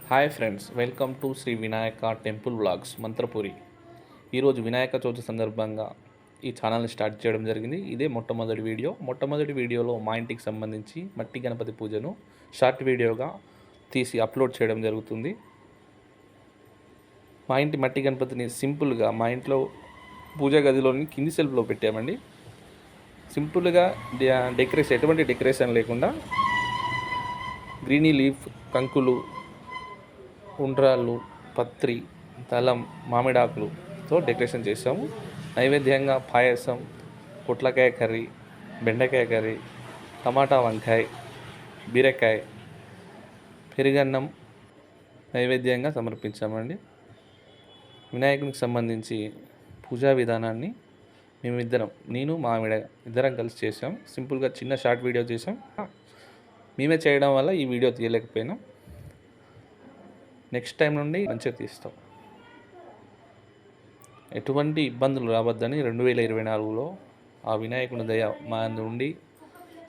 Hi friends, welcome to Shri Vinayaka temple vlogs Mantrapuri. ఈరోజు వినాయక చవితి సందర్భంగా ఈ ఛానల్ని స్టార్ట్ చేయడం జరిగింది. ఇదే మొట్టమొదటి వీడియోలో మా ఇంటికి సంబంధించి మట్టి గణపతి పూజను షార్ట్ వీడియోగా తీసి అప్లోడ్ చేయడం జరుగుతుంది. మా ఇంటి మట్టి గణపతిని సింపుల్గా మా ఇంట్లో పూజా గదిలోని కింది సెల్ఫ్లో పెట్టామండి. సింపుల్గా ఎటువంటి డెకరేషన్ లేకుండా గ్రీనీ లీఫ్, కంకులు, ఉండ్రాళ్ళు, పత్రి, దళం, మామిడాకులతో డెకరేషన్ చేసాము. నైవేద్యంగా పాయసం, పొట్లకాయ కర్రీ, బెండకాయ కర్రీ, టమాటా వంకాయ, బీరకాయ, పెరుగన్నం నైవేద్యంగా సమర్పించామండి. వినాయకునికి సంబంధించి పూజా విధానాన్ని నేను మా ఆవిడ ఇద్దరం కలిసి చేసాం. సింపుల్గా చిన్న షార్ట్ వీడియో చేసాం. మేమే చేయడం వల్ల ఈ వీడియో తీయలేకపోయినాం. నెక్స్ట్ టైం నుండి మంచిగా తీస్తాం. ఎటువంటి ఇబ్బందులు రావద్దని 2024లో ఆ వినాయకుని దయ మా నుండి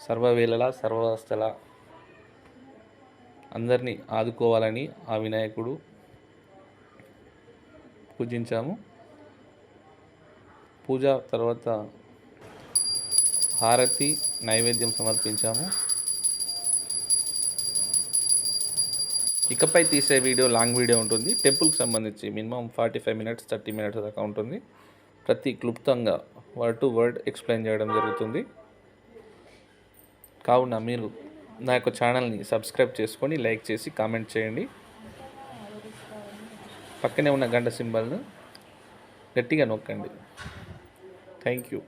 సర్వవేళలా సర్వవస్థలా అందరినీ ఆదుకోవాలని ఆ వినాయకుడు పూజించాము. పూజ తర్వాత హారతి, నైవేద్యం సమర్పించాము. ఇకపై తీసే వీడియో లాంగ్ వీడియో ఉంటుంది. టెంపుల్కి సంబంధించి మినిమం 45 మినిట్స్ 30 మినిట్స్ దాకా ఉంటుంది. ప్రతి క్లుప్తంగా వర్డ్ టు వర్డ్ ఎక్స్ప్లెయిన్ చేయడం జరుగుతుంది. కావున మీరు నా యొక్క ఛానల్ని సబ్స్క్రైబ్ చేసుకొని లైక్ చేసి కామెంట్ చేయండి. పక్కనే ఉన్న గంట సింబల్ను గట్టిగా నొక్కండి. Thank you.